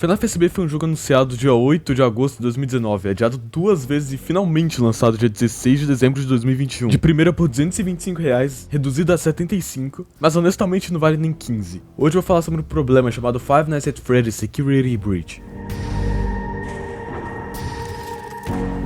FNAF SB foi um jogo anunciado dia 8 de agosto de 2019, adiado 2 vezes e finalmente lançado dia 16 de dezembro de 2021. De primeira por R$225, reduzido a 75, mas honestamente não vale nem 15. Hoje eu vou falar sobre um problema chamado Five Nights at Freddy's Security Breach.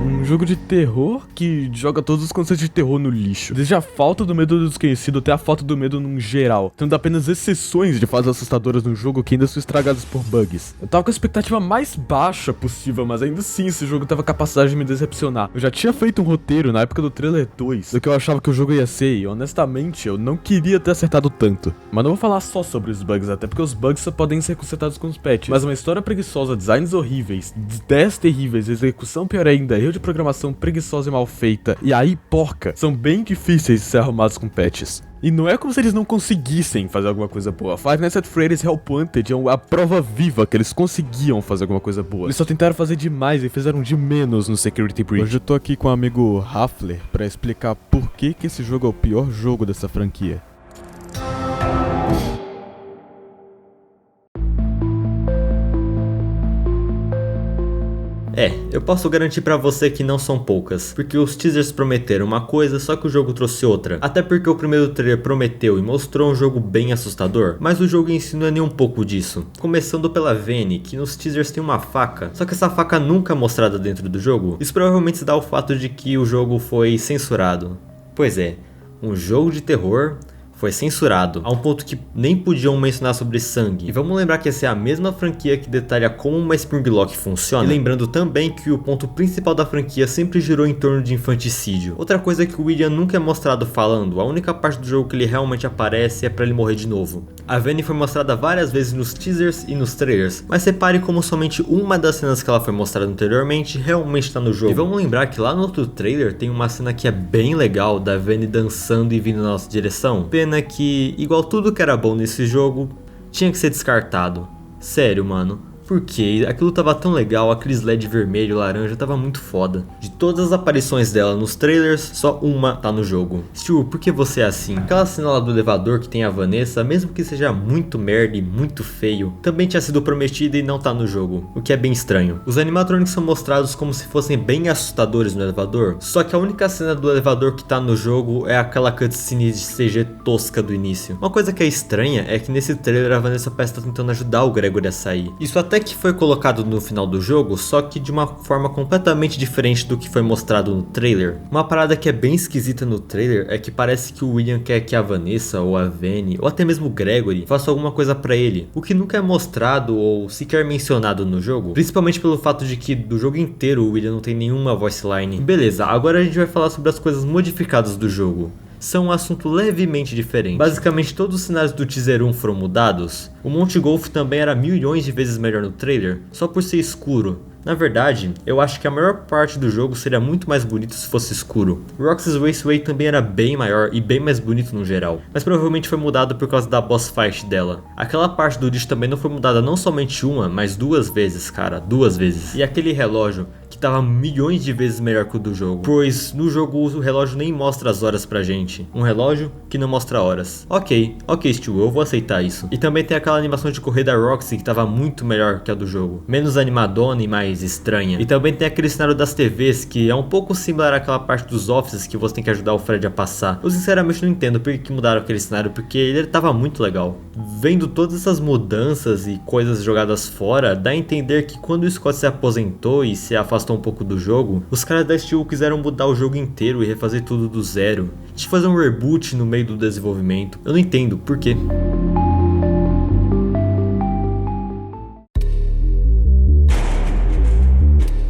Um jogo de terror que joga todos os conceitos de terror no lixo. Desde a falta do medo do desconhecido até a falta do medo num geral, tendo apenas exceções de fases assustadoras no jogo que ainda são estragadas por bugs. Eu tava com a expectativa mais baixa possível, mas ainda assim esse jogo tava capacidade de me decepcionar. Eu já tinha feito um roteiro na época do trailer 2, do que eu achava que o jogo ia ser, e honestamente eu não queria ter acertado tanto. Mas não vou falar só sobre os bugs, até porque os bugs só podem ser consertados com os patches. Mas uma história preguiçosa, designs horríveis, ideias terríveis, execução pior ainda, erro de programação preguiçosa e mal feita, e aí porca, são bem difíceis de ser arrumados com patches. E não é como se eles não conseguissem fazer alguma coisa boa. Five Nights at Freddy's Help Wanted é a prova viva que eles conseguiam fazer alguma coisa boa. Eles só tentaram fazer demais e fizeram de menos no Security Breach. Hoje eu tô aqui com o amigo Hafler pra explicar por que esse jogo é o pior jogo dessa franquia. Eu posso garantir pra você que não são poucas, porque os teasers prometeram uma coisa, só que o jogo trouxe outra. Até porque o primeiro trailer prometeu e mostrou um jogo bem assustador, mas o jogo em si não é nem um pouco disso. Começando pela Vene, que nos teasers tem uma faca, só que essa faca nunca é mostrada dentro do jogo. Isso provavelmente se dá ao fato de que o jogo foi censurado. Pois é, um jogo de terror foi censurado, a um ponto que nem podiam mencionar sobre sangue. E vamos lembrar que essa é a mesma franquia que detalha como uma Spring Lock funciona. E lembrando também que o ponto principal da franquia sempre girou em torno de infanticídio. Outra coisa é que o William nunca é mostrado falando, a única parte do jogo que ele realmente aparece é pra ele morrer de novo. A Vene foi mostrada várias vezes nos teasers e nos trailers, mas repare como somente uma das cenas que ela foi mostrada anteriormente realmente tá no jogo. E vamos lembrar que lá no outro trailer tem uma cena que é bem legal da Vene dançando e vindo na nossa direção. Pena que, igual tudo que era bom nesse jogo, tinha que ser descartado. Sério, mano. Porque aquilo tava tão legal, aquele LED vermelho, laranja, tava muito foda. De todas as aparições dela nos trailers, só uma tá no jogo. Stu, por que você é assim? Aquela cena lá do elevador que tem a Vanessa, mesmo que seja muito merda e muito feio, também tinha sido prometida e não tá no jogo, o que é bem estranho. Os animatronics são mostrados como se fossem bem assustadores no elevador, só que a única cena do elevador que tá no jogo é aquela cutscene de CG tosca do início. Uma coisa que é estranha é que nesse trailer a Vanessa parece estar tentando ajudar o Gregory a sair. Isso até que foi colocado no final do jogo, só que de uma forma completamente diferente do que foi mostrado no trailer. Uma parada que é bem esquisita no trailer é que parece que o William quer que a Vanessa ou a Vene, ou até mesmo o Gregory, faça alguma coisa pra ele, o que nunca é mostrado ou sequer mencionado no jogo, principalmente pelo fato de que do jogo inteiro o William não tem nenhuma voice line. Beleza, agora a gente vai falar sobre as coisas modificadas do jogo. São um assunto levemente diferente. Basicamente todos os cenários do teaser 1 foram mudados. O Monte Golf também era milhões de vezes melhor no trailer, só por ser escuro. Na verdade, eu acho que a maior parte do jogo seria muito mais bonito se fosse escuro. Roxas Raceway também era bem maior e bem mais bonito no geral, mas provavelmente foi mudado por causa da boss fight dela. Aquela parte do lixo também não foi mudada não somente uma, mas 2 vezes, cara, 2 vezes. E aquele relógio, que tava milhões de vezes melhor que o do jogo, pois no jogo o relógio nem mostra as horas pra gente. Um relógio que não mostra horas. Ok, Stu, eu vou aceitar isso. E também tem aquela animação de correr da Roxy que tava muito melhor que a do jogo. Menos animadona e mais estranha. E também tem aquele cenário das TVs que é um pouco similar àquela parte dos offices que você tem que ajudar o Fred a passar. Eu sinceramente não entendo por que mudaram aquele cenário, porque ele tava muito legal. Vendo todas essas mudanças e coisas jogadas fora, dá a entender que quando o Scott se aposentou e se afastou um pouco do jogo, os caras da Steel quiseram mudar o jogo inteiro e refazer tudo do zero. De fazer um reboot no meio do desenvolvimento. Eu não entendo por quê.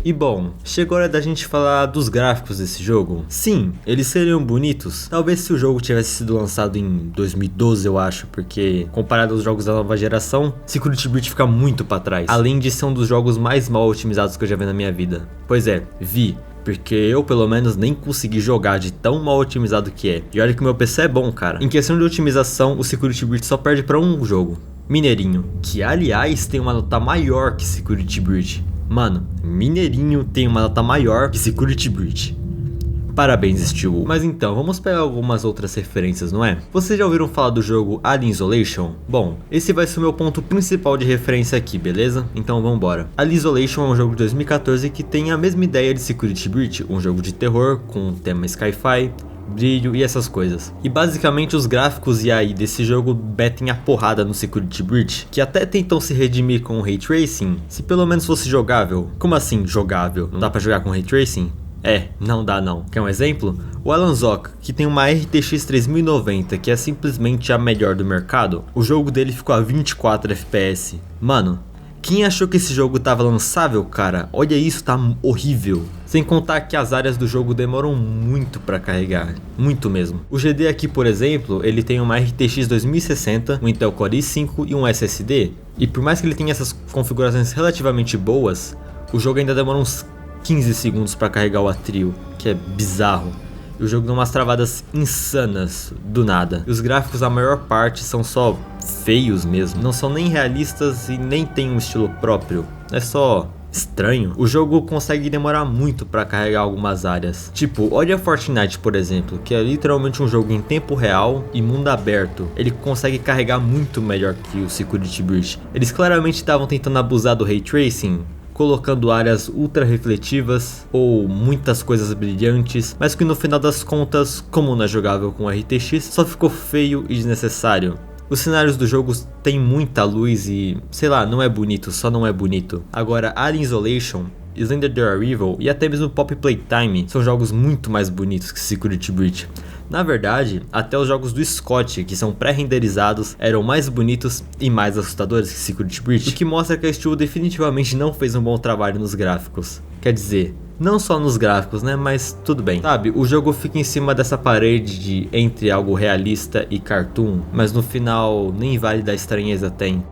E bom, chegou a hora da gente falar dos gráficos desse jogo. Sim, eles seriam bonitos. Talvez se o jogo tivesse sido lançado em 2012, eu acho, porque comparado aos jogos da nova geração, Security Breach fica muito pra trás. Além de ser um dos jogos mais mal otimizados que eu já vi na minha vida. Pois é, porque eu pelo menos nem consegui jogar de tão mal otimizado que é. E olha que o meu PC é bom, cara. Em questão de otimização, o Security Breach só perde pra um jogo, Mineirinho, que aliás tem uma nota maior que Security Breach. Mano, Mineirinho tem uma nota maior que Security Breach. Parabéns, Steel. Mas então, vamos pegar algumas outras referências, não é? Vocês já ouviram falar do jogo Alien Isolation? Bom, esse vai ser o meu ponto principal de referência aqui, beleza? Então vambora. Alien Isolation é um jogo de 2014 que tem a mesma ideia de Security Breach, um jogo de terror com tema sci-fi, brilho e essas coisas. E basicamente os gráficos e AI desse jogo betem a porrada no Security Breach, que até tentam se redimir com o Ray Tracing, se pelo menos fosse jogável. Como assim jogável? Não dá pra jogar com Ray Tracing? Não dá não. Quer um exemplo? O Alan Zoc, que tem uma RTX 3090, que é simplesmente a melhor do mercado, o jogo dele ficou a 24 FPS. Mano, quem achou que esse jogo tava lançável, cara? Olha isso, tá horrível. Sem contar que as áreas do jogo demoram muito pra carregar, muito mesmo. O GD aqui, por exemplo, ele tem uma RTX 2060, um Intel Core i5 e um SSD. E por mais que ele tenha essas configurações relativamente boas, o jogo ainda demora uns 15 segundos pra carregar o Atril, que é bizarro. E o jogo dá umas travadas insanas do nada. E os gráficos, a maior parte, são só feios mesmo. Não são nem realistas e nem tem um estilo próprio. É só estranho. O jogo consegue demorar muito pra carregar algumas áreas. Tipo, olha Fortnite, por exemplo, que é literalmente um jogo em tempo real e mundo aberto. Ele consegue carregar muito melhor que o Security Breach. Eles claramente estavam tentando abusar do Ray Tracing, colocando áreas ultra refletivas ou muitas coisas brilhantes, mas que no final das contas, como não é jogável com RTX, só ficou feio e desnecessário. Os cenários do jogo têm muita luz e, sei lá, não é bonito, só não é bonito. Agora, Alien Isolation, Slender Daredevil e até mesmo Poppy Playtime são jogos muito mais bonitos que Security Breach. Na verdade, até os jogos do Scott, que são pré-renderizados, eram mais bonitos e mais assustadores que Security Breach, o que mostra que a Steel definitivamente não fez um bom trabalho nos gráficos. Quer dizer, não só nos gráficos, né, mas tudo bem. Sabe, o jogo fica em cima dessa parede de entre algo realista e cartoon, mas no final nem vale da estranheza tem.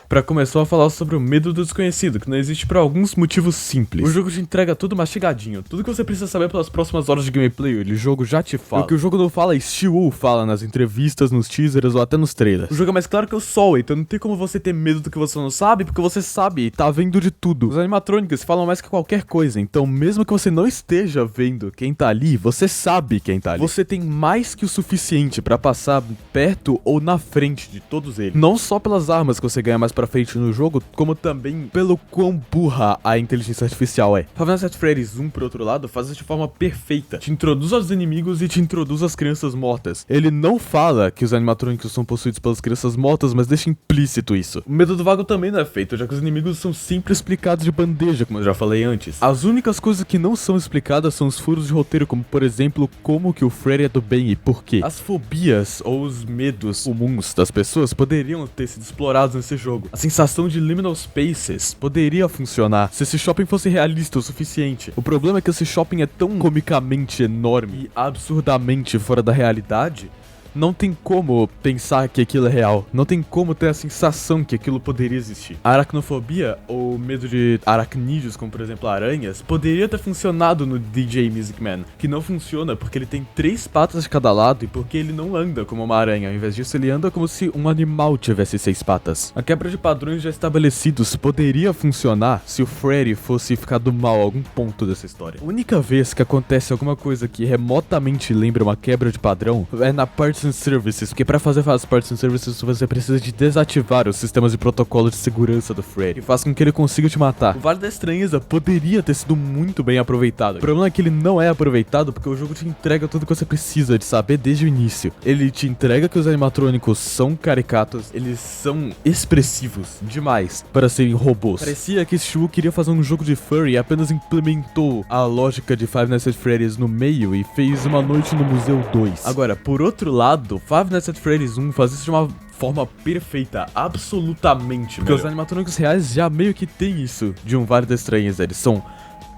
Pra começar a falar sobre o medo do desconhecido, que não existe por alguns motivos simples. O jogo te entrega tudo mastigadinho, tudo que você precisa saber pelas próximas horas de gameplay, o jogo já te fala. O que o jogo não fala, Steel fala nas entrevistas, nos teasers ou até nos trailers. O jogo é mais claro que o sol, então não tem como você ter medo do que você não sabe, porque você sabe e tá vendo de tudo. Os animatrônicos falam mais que qualquer coisa, então mesmo que você não esteja vendo quem tá ali, você sabe quem tá ali. Você tem mais que o suficiente pra passar perto ou na frente de todos eles. Não só pelas armas que você ganha mais pra frente no jogo, como também pelo quão burra a inteligência artificial é. Five Nights at Freddy's 1, por outro lado, faz isso de forma perfeita. Te introduz aos inimigos e te introduz às crianças mortas. Ele não fala que os animatrônicos são possuídos pelas crianças mortas, mas deixa implícito isso. O medo do vago também não é feito, já que os inimigos são sempre explicados de bandeja, como eu já falei antes. As únicas coisas que não são explicadas são os furos de roteiro, como por exemplo, como que o Freddy é do bem e por quê. As fobias ou os medos comuns das pessoas poderiam ter sido explorados nesse jogo. A sensação de liminal spaces poderia funcionar se esse shopping fosse realista o suficiente. O problema é que esse shopping é tão comicamente enorme e absurdamente fora da realidade, não tem como pensar que aquilo é real. Não tem como ter a sensação que aquilo poderia existir. A aracnofobia, ou medo de aracnídeos, como por exemplo aranhas, poderia ter funcionado no DJ Music Man, que não funciona porque ele tem 3 patas de cada lado e porque ele não anda como uma aranha. Ao invés disso, ele anda como se um animal tivesse 6 patas. A quebra de padrões já estabelecidos poderia funcionar se o Freddy fosse ficar do mal a algum ponto dessa história. A única vez que acontece alguma coisa que remotamente lembra uma quebra de padrão é na Parts and Services, porque pra fazer as Parts and Services você precisa de desativar os sistemas de protocolo de segurança do Freddy, que faz com que ele consiga te matar. O Vale da Estranheza poderia ter sido muito bem aproveitado. O problema é que ele não é aproveitado porque o jogo te entrega tudo que você precisa de saber desde o início. Ele te entrega que os animatrônicos são caricatos, eles são expressivos demais para serem robôs. Parecia que Steel queria fazer um jogo de furry e apenas implementou a lógica de Five Nights at Freddy's no meio e fez Uma Noite no Museu 2. Agora, por outro lado, Five Nights at Freddy's 1 faz isso de uma forma perfeita, absolutamente melhor. Porque os animatrônicos reais já meio que tem isso de um Vale da Estranheza. Eles são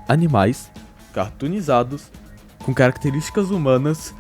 animais, cartoonizados, com características humanas,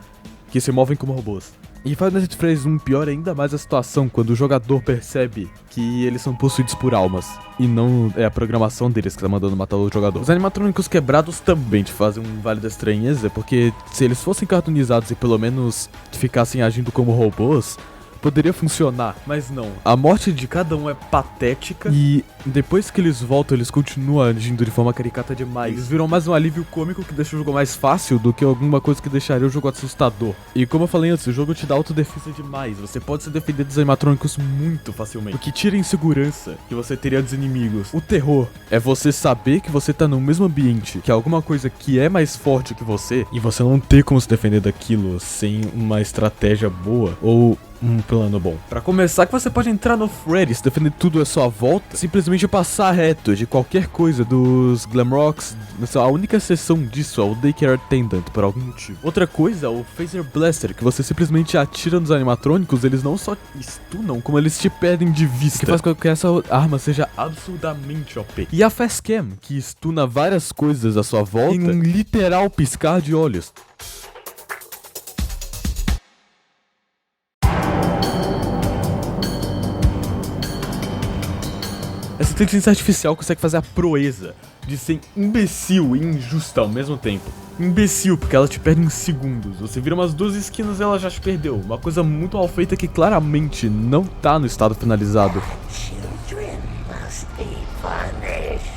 que se movem como robôs. E Five Nights at Freddy's 1 piora ainda mais a situação quando o jogador percebe que eles são possuídos por almas e não é a programação deles que tá mandando matar o jogador. Os animatrônicos quebrados também te fazem um Vale da Estranheza, porque se eles fossem cartoonizados e pelo menos ficassem agindo como robôs, poderia funcionar, mas não. A morte de cada um é patética e depois que eles voltam, eles continuam agindo de forma caricata demais. Eles viram mais um alívio cômico que deixa o jogo mais fácil do que alguma coisa que deixaria o jogo assustador. E como eu falei antes, o jogo te dá autodefesa demais. Você pode se defender dos animatrônicos muito facilmente, o que tira a insegurança que você teria dos inimigos. O terror é você saber que você tá no mesmo ambiente, que é alguma coisa que é mais forte que você, e você não ter como se defender daquilo sem uma estratégia boa ou um plano bom. Pra começar, que você pode entrar no Freddy's, defender tudo à sua volta, simplesmente passar reto de qualquer coisa dos Glamrocks. A única exceção disso é o Daycare Attendant, por algum motivo. Outra coisa é o Phaser Blaster, que você simplesmente atira nos animatrônicos, eles não só stunam, como eles te perdem de vista, que faz com que essa arma seja absurdamente OP. E a Fast Cam, que stuna várias coisas à sua volta em um literal piscar de olhos. Essa inteligência artificial consegue fazer a proeza de ser imbecil e injusta ao mesmo tempo. Imbecil, porque ela te perde em segundos. Você vira umas 2 esquinas e ela já te perdeu. Uma coisa muito mal feita que claramente não tá no estado finalizado. Children must be punished.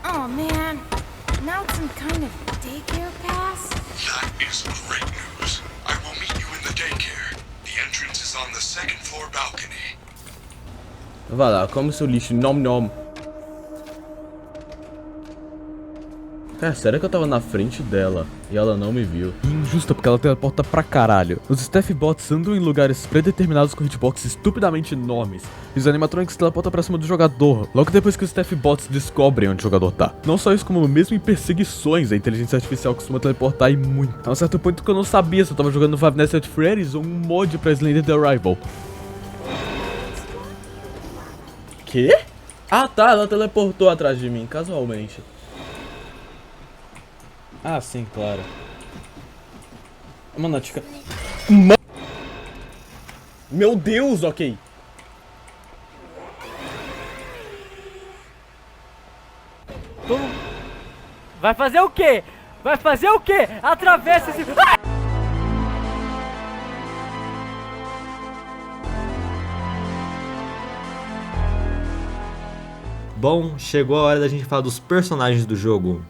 Oh man, now it's some kind of daycare pass? That is great news. I will meet you in the daycare. The entrance is on the second floor balcony. Vai lá, come seu lixo, nom nom. Cara, sério que eu tava na frente dela e ela não me viu? Injusta, porque ela teleporta pra caralho. Os Staff Bots andam em lugares predeterminados com hitboxes estupidamente enormes. E os animatronics teleportam pra cima do jogador, logo depois que os Staff Bots descobrem onde o jogador tá. Não só isso, como mesmo em perseguições, a inteligência artificial costuma teleportar e muito. A um certo ponto que eu não sabia se eu tava jogando Five Nights at Freddy's ou um mod pra Slender The Arrival. Quê? Ah tá, ela teleportou atrás de mim, casualmente. Ah, sim, claro. Mano, tica... Meu Deus, ok. Vai fazer o quê? Vai fazer o quê? Atravessa esse... Ah! Bom, chegou a hora da gente falar dos personagens do jogo.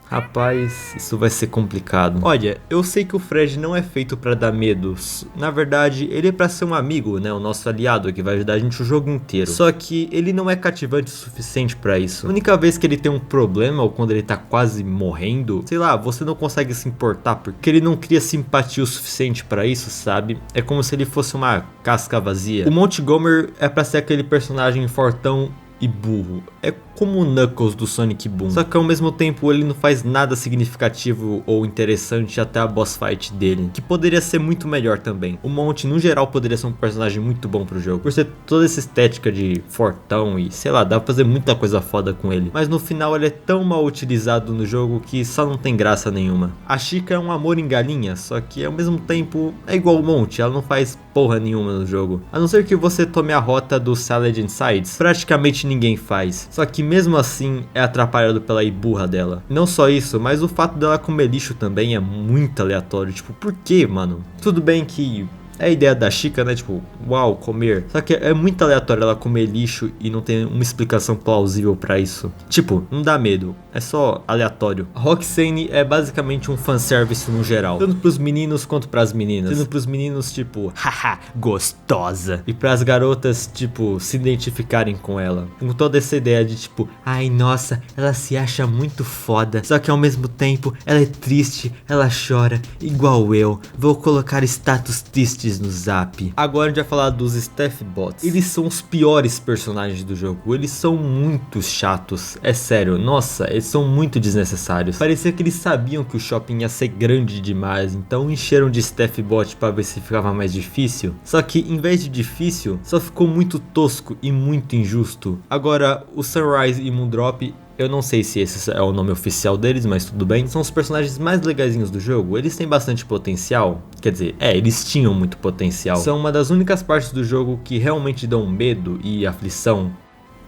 Rapaz, isso vai ser complicado. Olha, eu sei que o Fred não é feito pra dar medo. Na verdade, ele é pra ser um amigo, né? O nosso aliado que vai ajudar a gente o jogo inteiro. Só que ele não é cativante o suficiente pra isso. A única vez que ele tem um problema, ou quando ele tá quase morrendo, sei lá, você não consegue se importar porque ele não cria simpatia o suficiente pra isso, sabe? É como se ele fosse uma casca vazia. O Montgomery é pra ser aquele personagem fortão e burro. É como o Knuckles do Sonic Boom. Só que ao mesmo tempo ele não faz nada significativo ou interessante até a boss fight dele, que poderia ser muito melhor também. O Monty no geral poderia ser um personagem muito bom pro jogo, por ser toda essa estética de fortão e sei lá, dá pra fazer muita coisa foda com ele. Mas no final ele é tão mal utilizado no jogo que só não tem graça nenhuma. A Chica é um amor em galinha, só que ao mesmo tempo é igual o Monty, ela não faz porra nenhuma no jogo. A não ser que você tome a rota do Salad and Sides, praticamente ninguém faz. Só que mesmo assim é atrapalhado pela burra dela. Não só isso, mas o fato dela comer lixo também é muito aleatório. Tipo, por que, mano? Tudo bem que é a ideia da Chica, né? Tipo, uau, comer. Só que é muito aleatório ela comer lixo e não tem uma explicação plausível pra isso. Tipo, não dá medo. É só aleatório. A Roxane é basicamente um fanservice no geral. Tanto pros meninos quanto pras meninas. Sendo pros meninos, tipo, haha, gostosa. E pras garotas, tipo, se identificarem com ela. Com toda essa ideia de tipo, ai nossa, ela se acha muito foda. Só que ao mesmo tempo, ela é triste, ela chora, igual eu. Vou colocar status tristes no zap. Agora a gente vai falar dos Staff Bots. Eles são os piores personagens do jogo. Eles são muito chatos. É sério, nossa, eles são muito desnecessários. Parecia que eles sabiam que o shopping ia ser grande demais, então encheram de Staff Bot pra ver se ficava mais difícil. Só que em vez de difícil, só ficou muito tosco e muito injusto. Agora, o Sunrise e Moondrop eu não sei se esse é o nome oficial deles, mas tudo bem. São os personagens mais legaisinhos do jogo. Eles têm bastante potencial. Quer dizer, eles tinham muito potencial. São uma das únicas partes do jogo que realmente dão medo e aflição.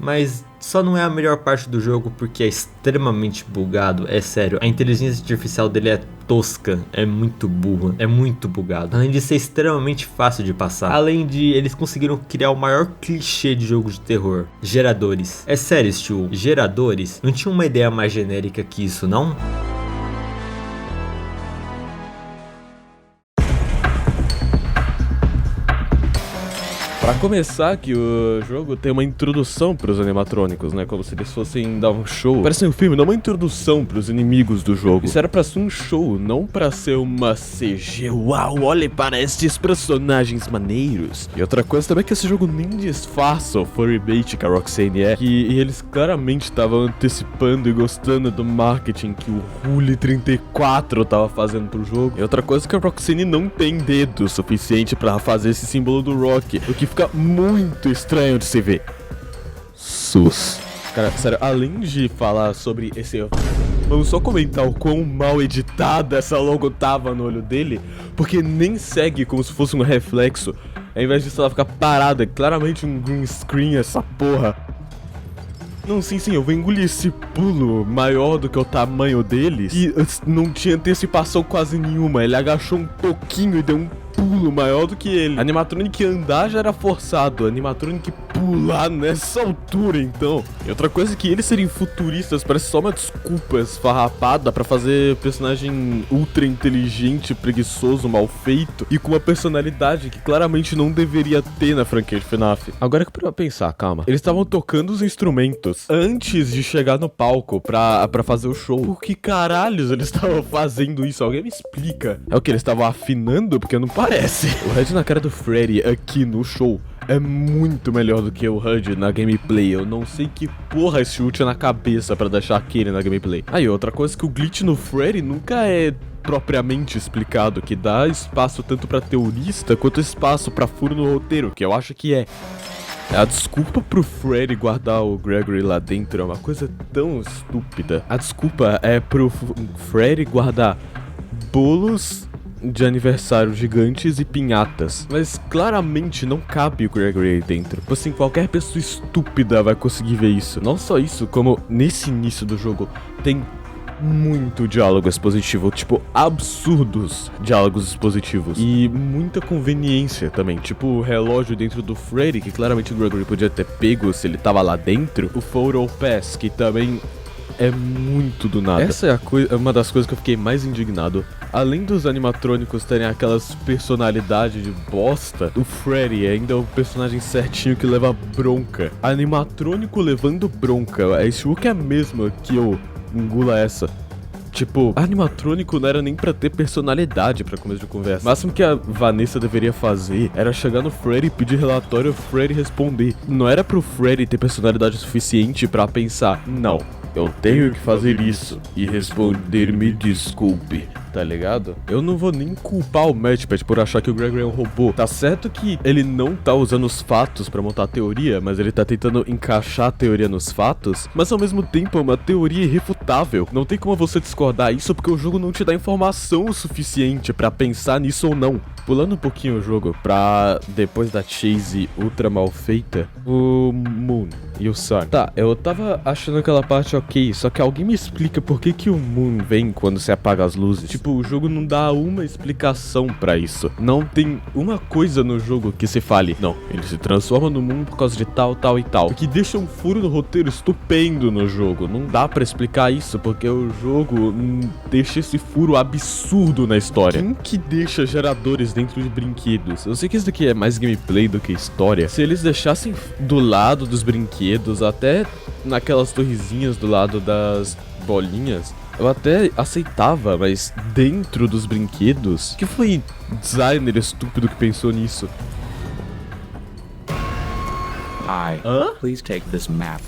Mas só não é a melhor parte do jogo porque é extremamente bugado, é sério. A inteligência artificial dele é tosca, é muito burra, é muito bugado. Além de ser extremamente fácil de passar. Além de eles conseguiram criar o maior clichê de jogo de terror. Geradores. É sério, Stu, geradores? Não tinha uma ideia mais genérica que isso, não? Pra começar, que o jogo tem uma introdução pros animatrônicos, né? Como se eles fossem dar um show. Parece um filme, não uma introdução pros inimigos do jogo. Isso era pra ser um show, não pra ser uma CG. Uau, olhe para estes personagens maneiros. E outra coisa também é que esse jogo nem disfarça o furry bait que a Roxane é. E eles claramente estavam antecipando e gostando do marketing que o Rule 34 tava fazendo pro jogo. E outra coisa é que a Roxane não tem dedo suficiente pra fazer esse símbolo do Rock, o que fica muito estranho de se ver. Sus. Cara, sério, além de falar sobre esse... Vamos só comentar o quão mal editada essa logo tava no olho dele, porque nem segue como se fosse um reflexo. Ao invés disso ela fica parada, claramente um green screen essa porra. Não, sim, eu vou engolir esse pulo maior do que o tamanho deles. E não tinha antecipação quase nenhuma, ele agachou um pouquinho e deu um pulo maior do que ele. Animatronic andar já era forçado, Animatronic pular nessa altura então. E outra coisa é que eles serem futuristas parece só uma desculpa esfarrapada pra fazer personagem ultra inteligente, preguiçoso, mal feito e com uma personalidade que claramente não deveria ter na franquia de FNAF. Agora que pra pensar, calma, eles estavam tocando os instrumentos antes de chegar no palco pra fazer o show. Por que caralhos eles estavam fazendo isso? Alguém me explica. É o que eles estavam afinando? Porque não parece. O HUD na cara do Freddy aqui no show é muito melhor do que o HUD na gameplay. Eu não sei que porra esse chute na cabeça pra deixar aquele na gameplay. Aí, outra coisa é que o glitch no Freddy nunca é propriamente explicado, que dá espaço tanto pra teorista quanto espaço pra furo no roteiro, que eu acho que é. A desculpa pro Freddy guardar o Gregory lá dentro é uma coisa tão estúpida. A desculpa é pro Freddy guardar bolos de aniversário gigantes e pinhatas, mas claramente não cabe o Gregory aí dentro. Assim, qualquer pessoa estúpida vai conseguir ver isso. Não só isso, como nesse início do jogo tem muito diálogo expositivo, tipo, absurdos diálogos expositivos. E muita conveniência também, tipo o relógio dentro do Freddy, que claramente o Gregory podia ter pego se ele tava lá dentro. O Photo Pass, que também é muito do nada. Essa é uma das coisas que eu fiquei mais indignado. Além dos animatrônicos terem aquelas personalidades de bosta, o Freddy é ainda o personagem certinho que leva bronca. Animatrônico levando bronca. Esse Hulk é a mesma que eu engula essa. Tipo, animatrônico não era nem pra ter personalidade pra começo de conversa. O máximo que a Vanessa deveria fazer era chegar no Freddy e pedir relatório e o Freddy responder. Não era pro Freddy ter personalidade suficiente pra pensar, não, eu tenho que fazer isso e responder me desculpe, tá ligado? Eu não vou nem culpar o Matchpad por achar que o Gregory é um robô. Tá certo que ele não tá usando os fatos pra montar a teoria, mas ele tá tentando encaixar a teoria nos fatos, mas ao mesmo tempo é uma teoria irrefutável. Não tem como você discordar isso porque o jogo não te dá informação o suficiente pra pensar nisso ou não. Pulando um pouquinho o jogo pra depois da chase ultra mal feita, o Moon e o Sun. Tá, eu tava achando aquela parte ok, só que alguém me explica por que o Moon vem quando se apaga as luzes. Tipo, o jogo não dá uma explicação pra isso. Não tem uma coisa no jogo que se fale, não, ele se transforma no Moon por causa de tal, tal e tal. O que deixa um furo no roteiro estupendo no jogo. Não dá pra explicar isso, porque o jogo deixa esse furo absurdo na história. Quem que deixa geradores dentro de brinquedos? Eu sei que isso daqui é mais gameplay do que história. Se eles deixassem do lado dos brinquedos, até naquelas torrezinhas do lado das bolinhas, eu até aceitava, mas dentro dos brinquedos? Que foi designer estúpido que pensou nisso? Hi. Please take this map.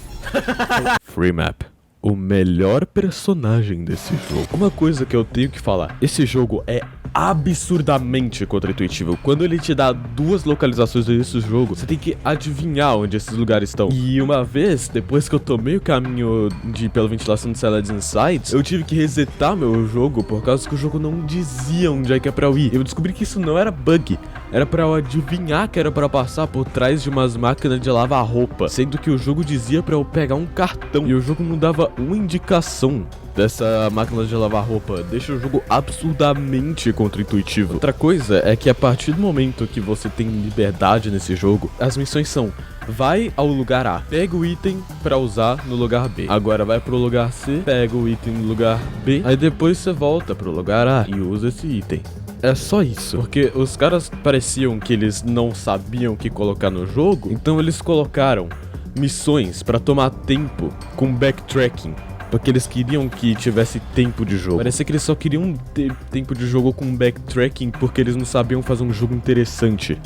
Free Map. O melhor personagem desse jogo. Uma coisa que eu tenho que falar, esse jogo é absurdamente contra-intuitivo. Quando ele te dá 2 localizações desse jogo, você tem que adivinhar onde esses lugares estão. E uma vez, depois que eu tomei o caminho pela ventilação de Silent Insights, eu tive que resetar meu jogo por causa que o jogo não dizia onde é que é pra eu ir. Eu descobri que isso não era bug, era pra eu adivinhar que era pra passar por trás de umas máquinas de lavar roupa, sendo que o jogo dizia pra eu pegar um cartão e o jogo não dava uma indicação dessa máquina de lavar roupa. Deixa o jogo absurdamente contra-intuitivo. Outra coisa é que a partir do momento que você tem liberdade nesse jogo, as missões são: vai ao lugar A, pega o item pra usar no lugar B. Agora vai pro lugar C, pega o item no lugar B. Aí depois você volta pro lugar A e usa esse item. É só isso, porque os caras pareciam que eles não sabiam o que colocar no jogo, então eles colocaram missões pra tomar tempo com backtracking, porque eles queriam que tivesse tempo de jogo. Parecia que eles só queriam ter tempo de jogo com backtracking porque eles não sabiam fazer um jogo interessante.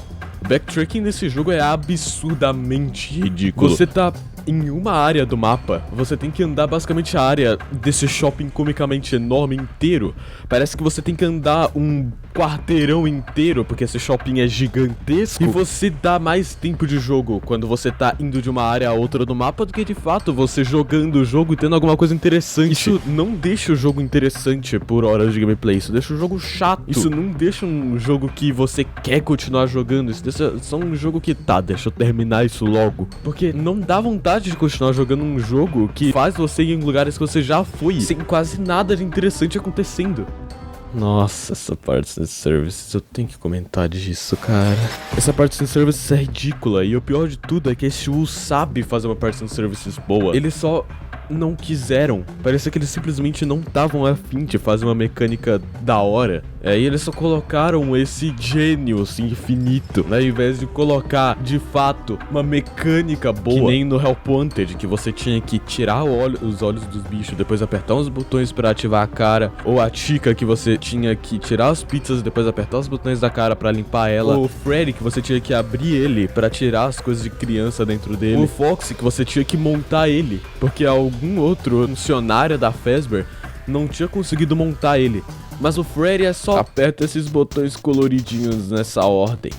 Backtracking nesse jogo é absurdamente ridículo. Você tá em uma área do mapa, você tem que andar basicamente a área desse shopping comicamente enorme inteiro. Parece que você tem que andar um quarteirão inteiro, porque esse shopping é gigantesco. E você dá mais tempo de jogo quando você tá indo de uma área a outra do mapa do que de fato você jogando o jogo e tendo alguma coisa interessante. Isso não deixa o jogo interessante por horas de gameplay, isso deixa o jogo chato. Isso não deixa um jogo que você quer continuar jogando, isso deixa só um jogo que deixa eu terminar isso logo. Porque não dá vontade de continuar jogando um jogo que faz você ir em lugares que você já foi, sem quase nada de interessante acontecendo. Nossa, essa parte de services, eu tenho que comentar disso, cara. Essa parte de services é ridícula, e o pior de tudo é que esse Wu sabe fazer uma parte de services boa. Eles só não quiseram. Parecia que eles simplesmente não estavam afim de fazer uma mecânica da hora. E eles só colocaram esse gênio assim, infinito, né? Ao invés de colocar, de fato, uma mecânica boa. Que nem no Help Wanted, que você tinha que tirar os olhos dos bichos, depois apertar uns botões pra ativar a cara. Ou a Chica, que você tinha que tirar as pizzas e depois apertar os botões da cara pra limpar ela. Ou o Freddy, que você tinha que abrir ele pra tirar as coisas de criança dentro dele. Ou o Foxy, que você tinha que montar ele, porque algum outro funcionário da Fazbear não tinha conseguido montar ele. Mas o Freddy é só aperta esses botões coloridinhos nessa ordem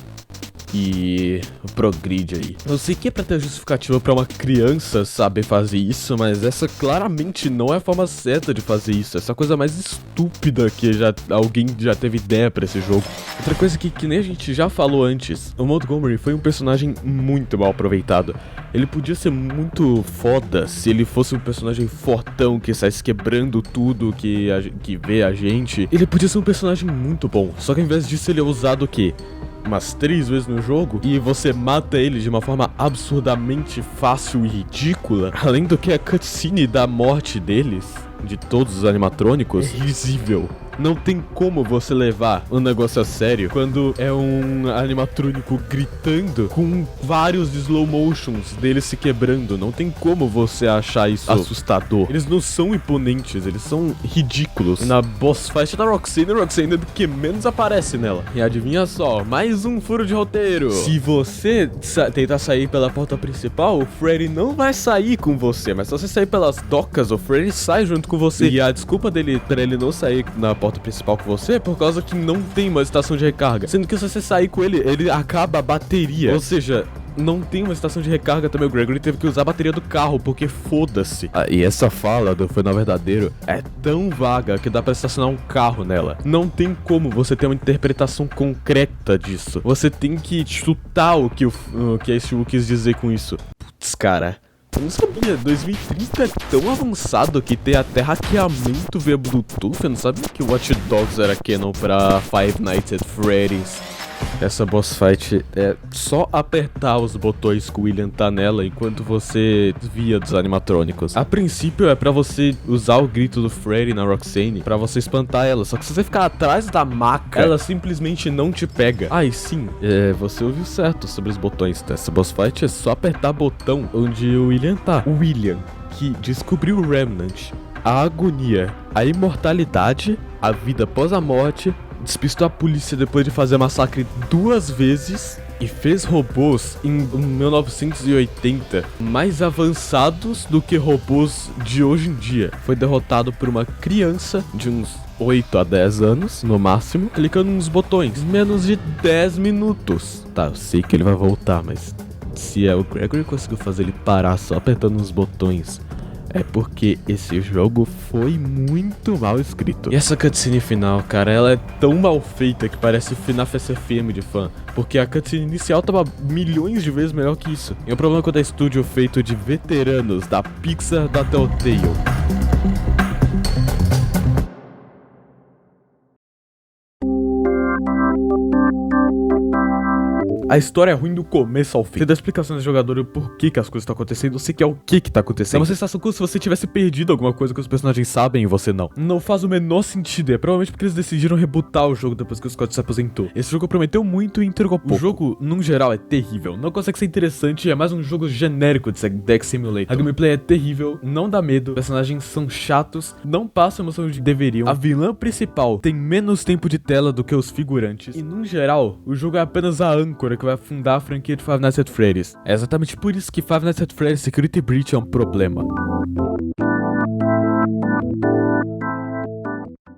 e progride aí. Eu sei que é pra ter justificativa pra uma criança saber fazer isso, mas essa claramente não é a forma certa de fazer isso. Essa é a coisa mais estúpida que alguém já teve ideia pra esse jogo. Outra coisa que nem a gente já falou antes, o Montgomery foi um personagem muito mal aproveitado. Ele podia ser muito foda se ele fosse um personagem fortão que saísse quebrando tudo que vê a gente. Ele podia ser um personagem muito bom, só que ao invés disso ele é usado o quê? Umas 3 vezes no jogo, e você mata ele de uma forma absurdamente fácil e ridícula. Além do que a cutscene da morte deles, de todos os animatrônicos, é risível. Não tem como você levar um negócio a sério quando é um animatrônico gritando com vários slow motions dele se quebrando. Não tem como você achar isso assustador. Eles não são imponentes, eles são ridículos. Na boss fight da Roxane é do que menos aparece nela. E adivinha só, mais um furo de roteiro. Se você tentar sair pela porta principal, o Freddy não vai sair com você, mas se você sair pelas docas, o Freddy sai junto com você. E a desculpa dele pra ele não sair na porta principal com você é por causa que não tem uma estação de recarga. Sendo que se você sair com ele, ele acaba a bateria. Ou seja, não tem uma estação de recarga também. O Gregory teve que usar a bateria do carro, porque foda-se. E essa fala do Foi Não Verdadeiro é tão vaga que dá pra estacionar um carro nela. Não tem como você ter uma interpretação concreta disso. Você tem que chutar o que esse Wu quis dizer com isso. Putz, cara, eu não sabia, 2030 é tão avançado que tem até hackeamento via Bluetooth. Eu não sabia que o Watch Dogs era canon pra Five Nights at Freddy's. Essa boss fight é só apertar os botões que o William tá nela enquanto você desvia dos animatrônicos. A princípio é pra você usar o grito do Freddy na Roxane pra você espantar ela, só que se você ficar atrás da maca, ela simplesmente não te pega. E sim, você ouviu certo sobre os botões dessa boss fight, é só apertar botão onde o William tá. O William, que descobriu o Remnant, a agonia, a imortalidade, a vida após a morte, despistou a polícia depois de fazer massacre 2 vezes e fez robôs em 1980 mais avançados do que robôs de hoje em dia. Foi derrotado por uma criança de uns 8 a 10 anos, no máximo, clicando nos botões. Menos de 10 minutos. Tá, eu sei que ele vai voltar, mas se o Gregory conseguiu fazer ele parar só apertando os botões, é porque esse jogo foi muito mal escrito. E essa cutscene final, cara, ela é tão mal feita que parece FNAF SFM de fã, porque a cutscene inicial tava milhões de vezes melhor que isso. E o problema é quando é estúdio feito de veteranos da Pixar, da Telltale. A história é ruim do começo ao fim. Você dá explicações ao jogador por que as coisas estão acontecendo, você quer o que tá acontecendo. É uma sensação como se você tivesse perdido alguma coisa que os personagens sabem e você não. Não faz o menor sentido, é provavelmente porque eles decidiram rebootar o jogo depois que o Scott se aposentou. Esse jogo prometeu muito e entregou pouco. O jogo, num geral, é terrível. Não consegue ser interessante, é mais um jogo genérico de Deck Simulator. A gameplay é terrível, não dá medo, os personagens são chatos, não passam a emoção de deveriam. A vilã principal tem menos tempo de tela do que os figurantes. E, num geral, o jogo é apenas a âncora que vai afundar a franquia de Five Nights at Freddy's. É exatamente por isso que Five Nights at Freddy's Security Breach é um problema.